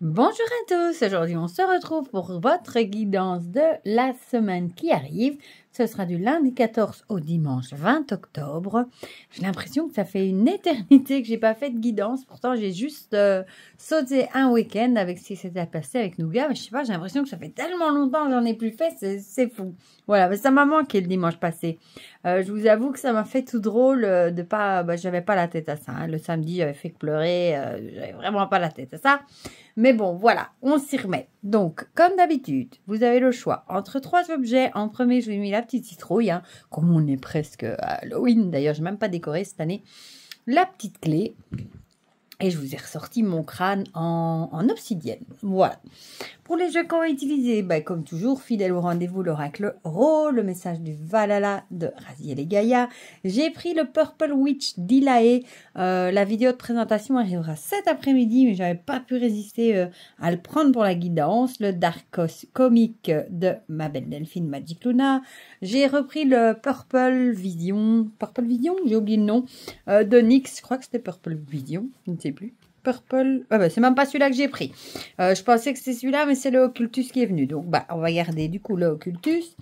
Bonjour à tous, aujourd'hui on se retrouve pour votre guidance de la semaine qui arrive. Ce sera du lundi 14 au dimanche 20 octobre. J'ai l'impression que ça fait une éternité que j'ai pas fait de guidance. Pourtant j'ai juste sauté un week-end avec ce qui s'était passé avec Nougat. Mais je sais pas, j'ai l'impression que ça fait tellement longtemps que j'en ai plus fait, c'est fou. Voilà, mais ça m'a manqué le dimanche passé. Je vous avoue que ça m'a fait tout drôle de pas... j'avais pas la tête à ça. Hein. Le samedi j'avais fait que pleurer, j'avais vraiment pas la tête à ça. Mais bon, voilà, on s'y remet. Donc, comme d'habitude, vous avez le choix entre 3 objets. En premier, je vous ai mis la petite citrouille, hein, comme on est presque à Halloween. D'ailleurs, je n'ai même pas décoré cette année. La petite clé. Et je vous ai ressorti mon crâne en obsidienne. Voilà. Pour les jeux qu'on va utiliser, comme toujours, fidèle au rendez-vous, l'oracle Ro, le message du Valhalla de Raziel et Gaïa. J'ai pris le Purple Witch d'Ilae. La vidéo de présentation arrivera cet après-midi, mais j'avais pas pu résister à le prendre pour la guidance. Le Dark Comic de ma belle Delphine Magic Luna. J'ai repris le Purple Vision. Purple Vision, j'ai oublié le nom. De NYX, je crois que c'était Purple Vision, je ne sais plus. Purple, c'est même pas celui-là que j'ai pris. Je pensais que c'était celui-là, mais c'est le Occultus qui est venu. Donc, on va garder du coup le Occultus.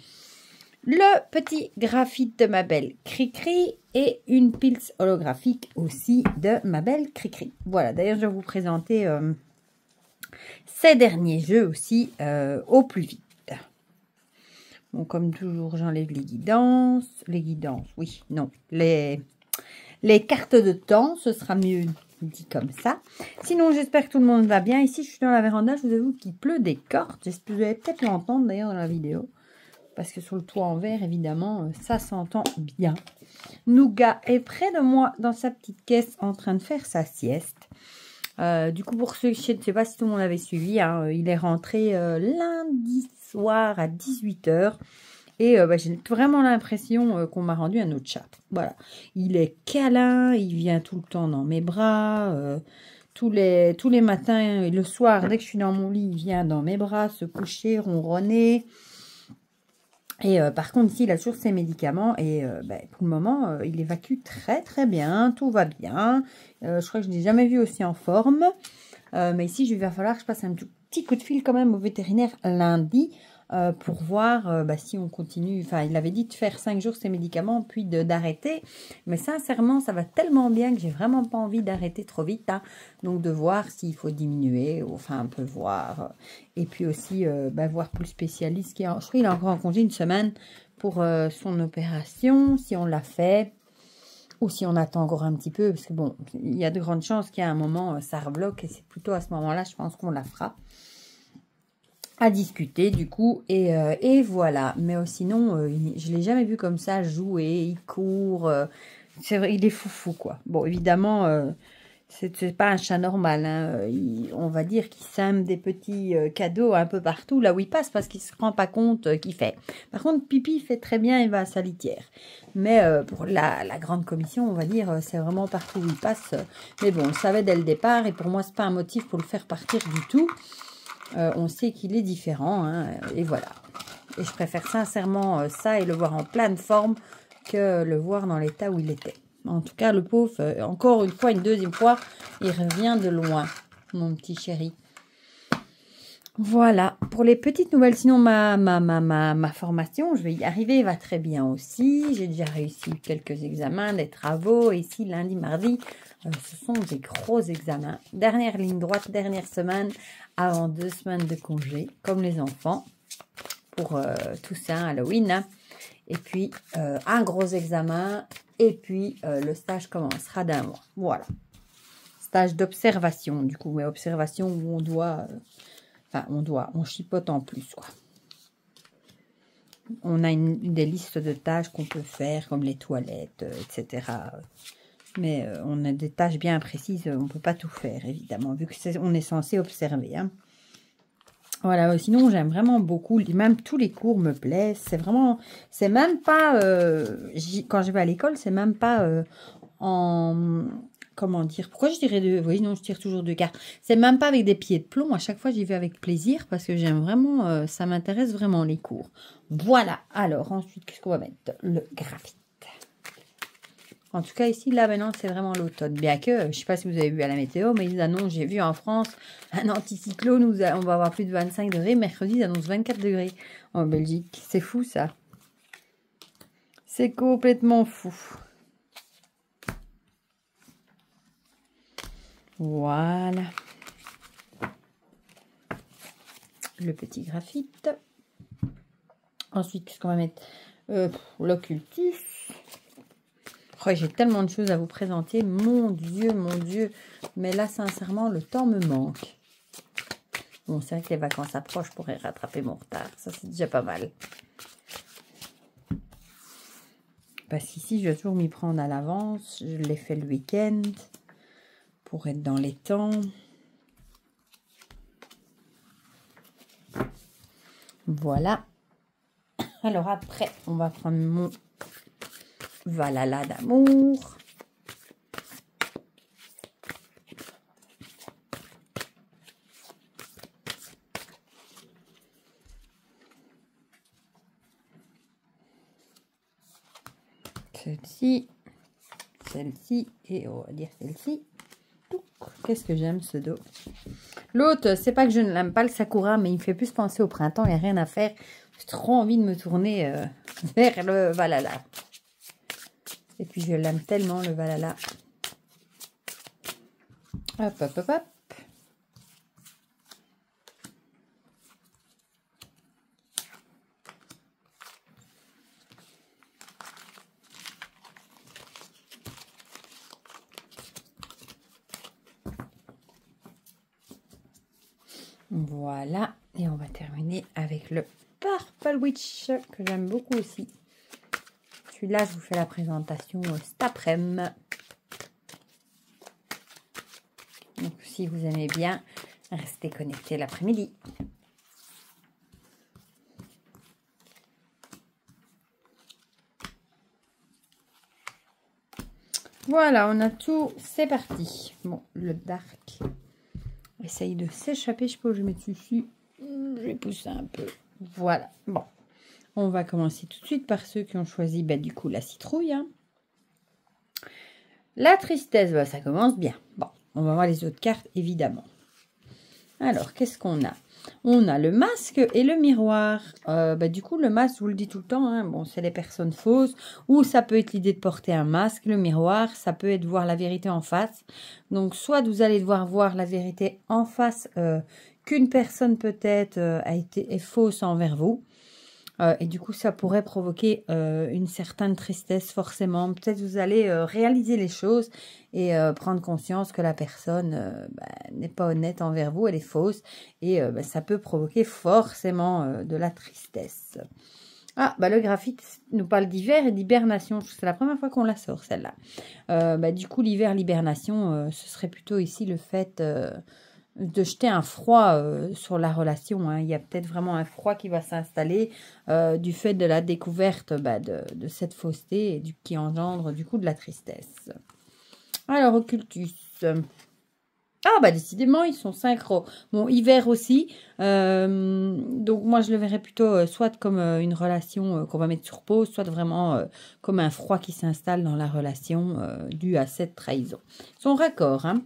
Le petit graphite de ma belle Cricri et une pils holographique aussi de ma belle Cricri. Voilà, d'ailleurs, je vais vous présenter ces derniers jeux aussi au plus vite. Bon, comme toujours, j'enlève les guidances. Oui, non. Les cartes de temps, ce sera mieux dit comme ça. Sinon, j'espère que tout le monde va bien. Ici, je suis dans la véranda. Je vous avoue qu'il pleut des cordes. Vous allez peut-être l'entendre d'ailleurs dans la vidéo. Parce que sur le toit en verre, évidemment, ça s'entend bien. Nougat est près de moi dans sa petite caisse en train de faire sa sieste. Du coup, pour ceux, je ne sais pas si tout le monde avait suivi, hein, il est rentré lundi soir à 18 h. Et j'ai vraiment l'impression qu'on m'a rendu un autre chat. Voilà. Il est câlin, il vient tout le temps dans mes bras. Tous les matins et le soir, dès que je suis dans mon lit, il vient dans mes bras, se coucher, ronronner. Et par contre, ici, il a toujours ses médicaments. Et pour le moment, il évacue très très bien. Tout va bien. Je crois que je ne l'ai jamais vu aussi en forme. Mais ici, il va falloir que je passe un petit coup de fil quand même au vétérinaire lundi. Pour voir si on continue. Enfin, il avait dit de faire 5 jours ses médicaments, puis d'arrêter. Mais sincèrement, ça va tellement bien que j'ai vraiment pas envie d'arrêter trop vite. Hein. Donc, de voir s'il faut diminuer, ou enfin, un peu voir. Et puis aussi, voir pour le spécialiste. Je crois qu'il est encore en congé une semaine pour son opération, si on l'a fait. Ou si on attend encore un petit peu. Parce que bon, il y a de grandes chances qu'il y a un moment, ça rebloque. Et c'est plutôt à ce moment-là, je pense qu'on la fera. À discuter du coup et voilà, mais sinon je l'ai jamais vu comme ça jouer, il court, c'est vrai, il est foufou quoi. Bon évidemment c'est pas un chat normal, hein. On va dire qu'il sème des petits cadeaux un peu partout là où il passe parce qu'il se rend pas compte qu'il fait. Par contre pipi il fait très bien, il va à sa litière, mais pour la grande commission on va dire c'est vraiment partout où il passe, mais bon on le savait dès le départ et pour moi c'est pas un motif pour le faire partir du tout. On sait qu'il est différent, hein, et voilà. Et je préfère sincèrement ça et le voir en pleine forme que le voir dans l'état où il était. En tout cas, le pauvre, encore une fois, une deuxième fois, il revient de loin, mon petit chéri. Voilà, pour les petites nouvelles, sinon ma formation, je vais y arriver, va très bien aussi. J'ai déjà réussi quelques examens, des travaux. Et ici, lundi, mardi, ce sont des gros examens. Dernière ligne droite, dernière semaine, avant 2 semaines de congé, comme les enfants, pour Toussaint, Halloween. Hein. Et puis, un gros examen, et puis le stage commencera d'un mois. Voilà. Stage d'observation, du coup, mais observation où on doit... on chipote en plus, quoi. On a des listes de tâches qu'on peut faire, comme les toilettes, etc. Mais on a des tâches bien précises, on ne peut pas tout faire, évidemment, vu qu'on est censé observer. Hein. Voilà, sinon j'aime vraiment beaucoup, même tous les cours me plaisent. C'est même pas, quand je vais à l'école, c'est même pas comment dire, pourquoi je dirais oui, non, je tire toujours 2 cartes. C'est même pas avec des pieds de plomb. À chaque fois, j'y vais avec plaisir parce que j'aime vraiment, ça m'intéresse vraiment les cours. Voilà. Alors, ensuite, qu'est-ce qu'on va mettre? Le graphite. En tout cas, ici, là, maintenant, c'est vraiment l'automne. Bien que, je ne sais pas si vous avez vu à la météo, mais ils annoncent, j'ai vu en France, un anticyclone, on va avoir plus de 25 degrés. Mercredi, ils annoncent 24 degrés en Belgique. C'est fou, ça. C'est complètement fou. Voilà. Le petit graphite. Ensuite, qu'est-ce qu'on va mettre? L'occultus. Oh, j'ai tellement de choses à vous présenter. Mon Dieu, mon Dieu. Mais là, sincèrement, le temps me manque. Bon, c'est vrai que les vacances approchent, je pourrais rattraper mon retard. Ça, c'est déjà pas mal. Parce qu'ici, je vais toujours m'y prendre à l'avance. Je l'ai fait le week-end pour être dans les temps. Voilà. Alors après, on va prendre mon Valhalla d'amour. Celle-ci et on va dire celle-ci. Qu'est-ce que j'aime ce dos. L'autre, c'est pas que je ne l'aime pas le Sakura, mais il me fait plus penser au printemps, il n'y a rien à faire. J'ai trop envie de me tourner vers le Valhalla. Et puis je l'aime tellement le Valhalla. Hop, hop, hop, hop. Voilà, et on va terminer avec le Purple Witch, que j'aime beaucoup aussi. Celui-là, je vous fais la présentation cet après-midi. Donc, si vous aimez bien, restez connectés l'après-midi. Voilà, on a tout, c'est parti. Bon, le dark essaye de s'échapper, je sais pas où je vais mettre dessus. Je vais pousser un peu. Voilà, bon. On va commencer tout de suite par ceux qui ont choisi, du coup, la citrouille. Hein. La tristesse, ça commence bien. Bon, on va voir les autres cartes, évidemment. Alors, qu'est-ce qu'on a? On a le masque et le miroir. Du coup, le masque, je vous le dis tout le temps, hein, bon, c'est les personnes fausses. Ou ça peut être l'idée de porter un masque. Le miroir, ça peut être voir la vérité en face. Donc, soit vous allez devoir voir la vérité en face qu'une personne peut-être est fausse envers vous. Et du coup, ça pourrait provoquer une certaine tristesse forcément. Peut-être vous allez réaliser les choses et prendre conscience que la personne n'est pas honnête envers vous, elle est fausse. Et ça peut provoquer forcément de la tristesse. Ah, le graphite nous parle d'hiver et d'hibernation. C'est la première fois qu'on la sort, celle-là. Du coup, l'hiver, l'hibernation, ce serait plutôt ici le fait... de jeter un froid sur la relation. Hein. Il y a peut-être vraiment un froid qui va s'installer du fait de la découverte de cette fausseté et qui engendre du coup de la tristesse. Alors, occultus. Ah, décidément, ils sont synchro. Bon, hiver aussi. Donc, moi, je le verrais plutôt soit comme une relation qu'on va mettre sur pause, soit vraiment comme un froid qui s'installe dans la relation dû à cette trahison. Ils sont raccords, hein.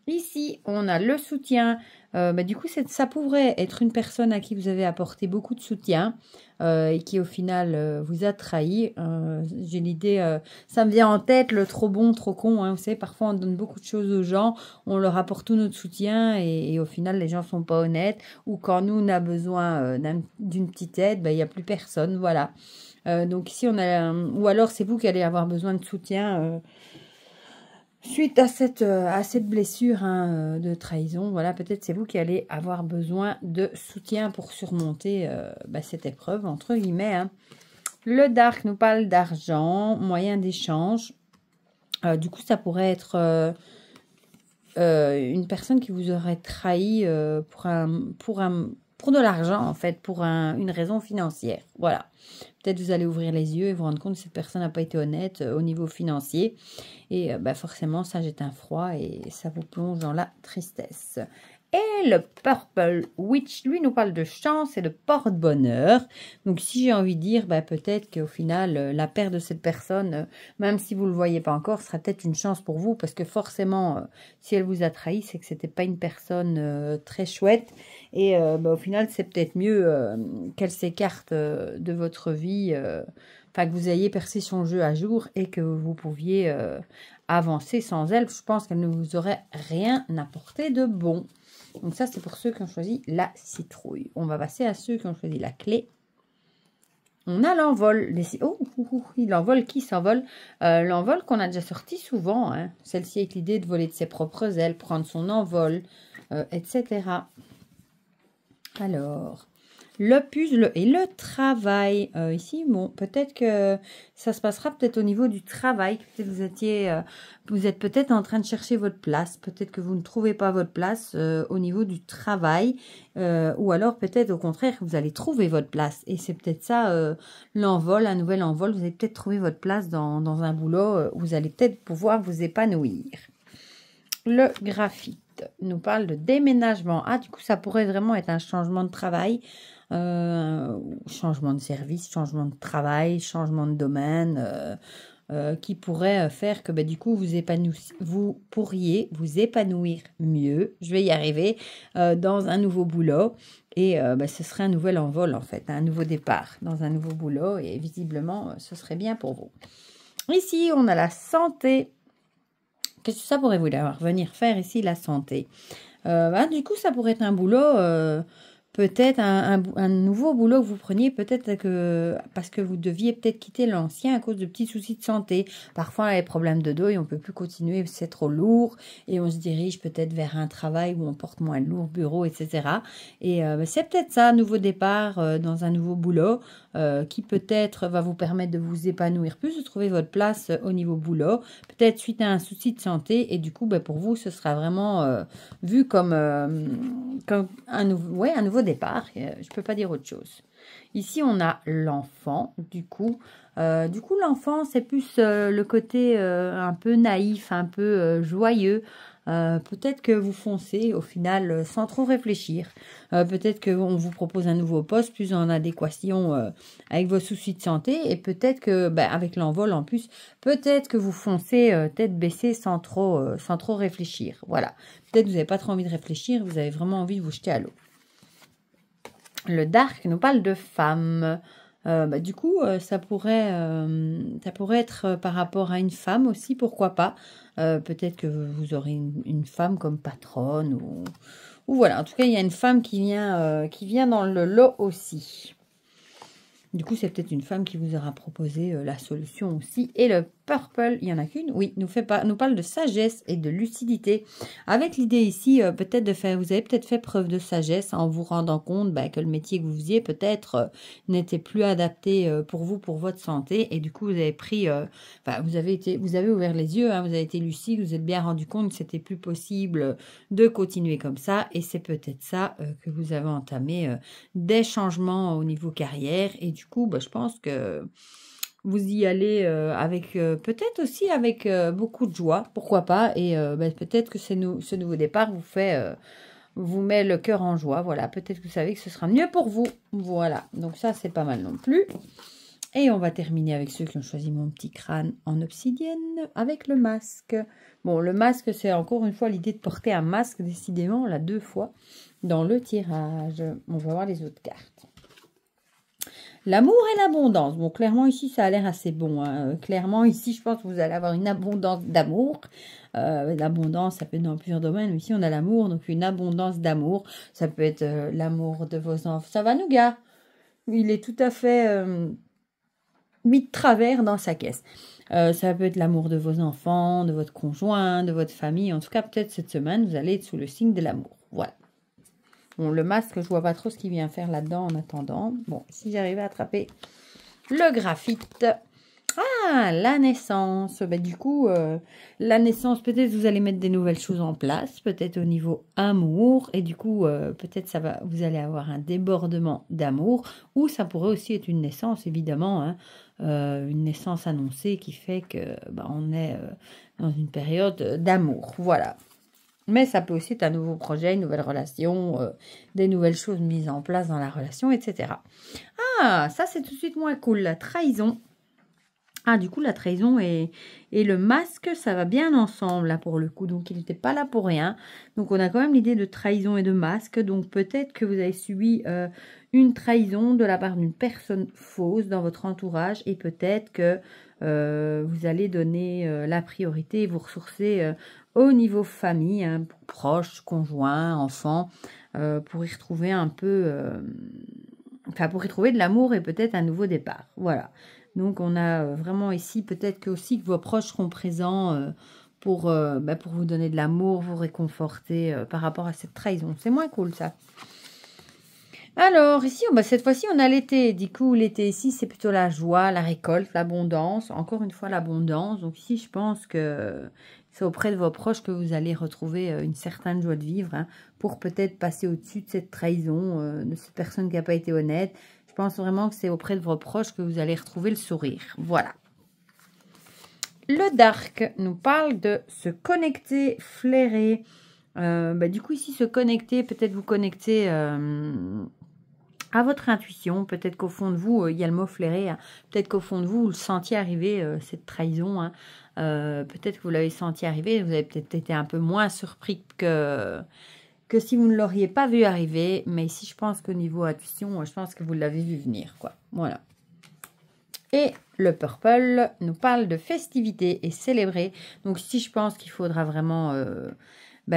Ici, on a le soutien. Du coup, ça pourrait être une personne à qui vous avez apporté beaucoup de soutien et qui, au final, vous a trahi. J'ai l'idée, ça me vient en tête, le trop bon, trop con. Hein. Vous savez, parfois, on donne beaucoup de choses aux gens, on leur apporte tout notre soutien et au final, les gens ne sont pas honnêtes. Ou quand nous, on a besoin d'une petite aide, il n'y a plus personne. Voilà. Donc ici, on a... Ou alors, c'est vous qui allez avoir besoin de soutien suite à cette blessure de trahison, voilà, peut-être c'est vous qui allez avoir besoin de soutien pour surmonter cette épreuve, entre guillemets. Hein. Le dark nous parle d'argent, moyen d'échange. Du coup, ça pourrait être une personne qui vous aurait trahi pour de l'argent, en fait, pour une raison financière. Voilà. Peut-être vous allez ouvrir les yeux et vous rendre compte que cette personne n'a pas été honnête au niveau financier. Et forcément, ça jette un froid et ça vous plonge dans la tristesse. Et le Purple Witch, lui, nous parle de chance et de porte-bonheur. Donc, si j'ai envie de dire, peut-être qu'au final, la perte de cette personne, même si vous ne le voyez pas encore, sera peut-être une chance pour vous. Parce que forcément, si elle vous a trahi, c'est que c'était pas une personne très chouette. Et au final, c'est peut-être mieux qu'elle s'écarte de votre vie. Que vous ayez percé son jeu à jour et que vous pouviez avancer sans elle. Je pense qu'elle ne vous aurait rien apporté de bon. Donc ça, c'est pour ceux qui ont choisi la citrouille. On va passer à ceux qui ont choisi la clé. On a l'envol. L'envol qui s'envole. L'envol qu'on a déjà sorti souvent. Hein. Celle-ci avec l'idée de voler de ses propres ailes, prendre son envol, etc. Alors, le puzzle et le travail. Ici, bon, peut-être que ça se passera peut-être au niveau du travail. Peut-être vous êtes peut-être en train de chercher votre place. Peut-être que vous ne trouvez pas votre place au niveau du travail. Ou alors peut-être au contraire, vous allez trouver votre place. Et c'est peut-être ça, l'envol, un nouvel envol. Vous allez peut-être trouver votre place dans un boulot où vous allez peut-être pouvoir vous épanouir. Le graphite nous parle de déménagement. Ah, du coup, ça pourrait vraiment être un changement de travail, changement de service, changement de travail, changement de domaine, qui pourrait faire que du coup, vous pourriez vous épanouir mieux. Je vais y arriver dans un nouveau boulot. Et ce serait un nouvel envol, en fait, un nouveau départ dans un nouveau boulot. Et visiblement, ce serait bien pour vous. Ici, on a la santé. Qu'est-ce que ça pourrait venir faire ici, la santé? Du coup, ça pourrait être un boulot, peut-être un nouveau boulot que vous preniez, peut-être que parce que vous deviez peut-être quitter l'ancien à cause de petits soucis de santé. Parfois, on a des problèmes de dos et on ne peut plus continuer, c'est trop lourd. Et on se dirige peut-être vers un travail où on porte moins de lourd, bureau, etc. Et c'est peut-être ça, un nouveau départ dans un nouveau boulot qui peut-être va vous permettre de vous épanouir plus, de trouver votre place au niveau boulot, peut-être suite à un souci de santé. Et du coup, pour vous, ce sera vraiment vu comme un nouveau départ. Je ne peux pas dire autre chose. Ici, on a l'enfant, du coup. L'enfant, c'est plus le côté un peu naïf, un peu joyeux. Peut-être que vous foncez au final sans trop réfléchir. Peut-être qu'on vous propose un nouveau poste plus en adéquation avec vos soucis de santé. Et peut-être que, avec l'envol en plus, peut-être que vous foncez tête baissée sans trop réfléchir. Voilà. Peut-être que vous n'avez pas trop envie de réfléchir, vous avez vraiment envie de vous jeter à l'eau. Le dark nous parle de femmes. Du coup, ça pourrait être par rapport à une femme aussi, pourquoi pas. Peut-être que vous aurez une femme comme patronne ou voilà. En tout cas, il y a une femme qui vient dans le lot aussi. Du coup, c'est peut-être une femme qui vous aura proposé la solution aussi. Et le purple, il n'y en a qu'une. Oui, nous parle de sagesse et de lucidité. Avec l'idée ici, peut-être vous avez peut-être fait preuve de sagesse en vous rendant compte que le métier que vous faisiez peut-être n'était plus adapté pour vous, pour votre santé. Et du coup, vous avez pris, vous avez ouvert les yeux, hein, vous avez été lucide, vous êtes bien rendu compte que c'était plus possible de continuer comme ça. Et c'est peut-être ça que vous avez entamé des changements au niveau carrière. Et du coup, je pense que vous y allez avec peut-être aussi avec beaucoup de joie, pourquoi pas, et peut-être que ce nouveau départ vous met le cœur en joie, voilà, peut-être que vous savez que ce sera mieux pour vous, voilà, donc ça c'est pas mal non plus. Et on va terminer avec ceux qui ont choisi mon petit crâne en obsidienne avec le masque. Bon, le masque, c'est encore une fois l'idée de porter un masque, décidément, là 2 fois dans le tirage. On va voir les autres cartes. L'amour et l'abondance. Bon, clairement, ici, ça a l'air assez bon. Hein. Clairement, ici, je pense que vous allez avoir une abondance d'amour. L'abondance, ça peut être dans plusieurs domaines. Mais ici, on a l'amour, donc une abondance d'amour. Ça peut être l'amour de vos enfants. Ça va, Nougat? Il est tout à fait mis de travers dans sa caisse. Ça peut être l'amour de vos enfants, de votre conjoint, de votre famille. En tout cas, peut-être cette semaine, vous allez être sous le signe de l'amour. Voilà. Bon, le masque, je vois pas trop ce qu'il vient faire là-dedans en attendant. Bon, si j'arrivais à attraper le graphite. Ah, la naissance. Bah, du coup, la naissance, peut-être vous allez mettre des nouvelles choses en place, peut-être au niveau amour, et du coup, peut-être vous allez avoir un débordement d'amour, ou ça pourrait aussi être une naissance, évidemment, hein, une naissance annoncée qui fait que bah, on est dans une période d'amour. Voilà. Mais ça peut aussi être un nouveau projet, une nouvelle relation, des nouvelles choses mises en place dans la relation, etc. Ah, ça c'est tout de suite moins cool, la trahison. Ah, du coup, la trahison et le masque, ça va bien ensemble, là, pour le coup. Donc, il n'était pas là pour rien. Donc, on a quand même l'idée de trahison et de masque. Donc, peut-être que vous avez subi une trahison de la part d'une personne fausse dans votre entourage. Et peut-être que vous allez donner la priorité et vous ressourcer au niveau famille, hein, proches, conjoints, enfants, pour y retrouver un peu... Enfin, pour y trouver de l'amour et peut-être un nouveau départ. Voilà. Donc, on a vraiment ici, peut-être que aussi que vos proches seront présents pour vous donner de l'amour, vous réconforter par rapport à cette trahison. C'est moins cool, ça. Alors, ici, cette fois-ci, on a l'été. Du coup, l'été ici, c'est plutôt la joie, la récolte, l'abondance. Encore une fois, l'abondance. Donc, ici, je pense que c'est auprès de vos proches que vous allez retrouver une certaine joie de vivre, hein, pour peut-être passer au-dessus de cette trahison, de cette personne qui n'a pas été honnête. Je pense vraiment que c'est auprès de vos proches que vous allez retrouver le sourire. Voilà. Le dark nous parle de se connecter, flairer. Du coup, ici, se connecter, peut-être vous connecter à votre intuition. Peut-être qu'au fond de vous, il y a le mot flairer. Hein. Peut-être qu'au fond de vous, vous le sentiez arriver, cette trahison. Hein. Peut-être que vous l'avez senti arriver. Vous avez peut-être été un peu moins surpris que si vous ne l'auriez pas vu arriver. Mais ici, je pense qu'au niveau intuition, je pense que vous l'avez vu venir, quoi. Voilà. Et le purple nous parle de festivité et célébrer. Donc ici, je pense qu'il faudra vraiment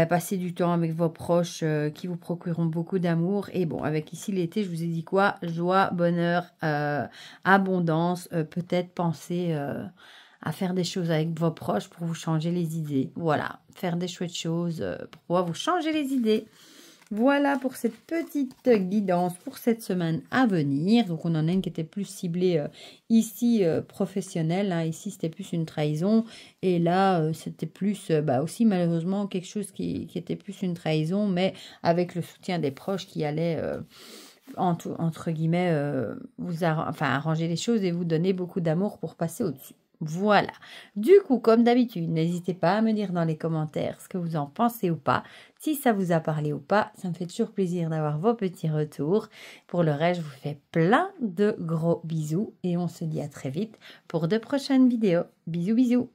passer du temps avec vos proches qui vous procureront beaucoup d'amour. Et bon, avec ici l'été, je vous ai dit quoi? Joie, bonheur, abondance. Peut-être penser à faire des choses avec vos proches pour vous changer les idées. Voilà, faire des chouettes choses pour pouvoir vous changer les idées. Voilà pour cette petite guidance pour cette semaine à venir. Donc, on en a une qui était plus ciblée ici, professionnelle. Hein. Ici, c'était plus une trahison. Et là, c'était plus aussi malheureusement quelque chose qui était plus une trahison, mais avec le soutien des proches qui allaient, entre guillemets, arranger les choses et vous donner beaucoup d'amour pour passer au-dessus. Voilà. Du coup, comme d'habitude, n'hésitez pas à me dire dans les commentaires ce que vous en pensez ou pas. Si ça vous a parlé ou pas, ça me fait toujours plaisir d'avoir vos petits retours. Pour le reste, je vous fais plein de gros bisous et on se dit à très vite pour de prochaines vidéos. Bisous, bisous.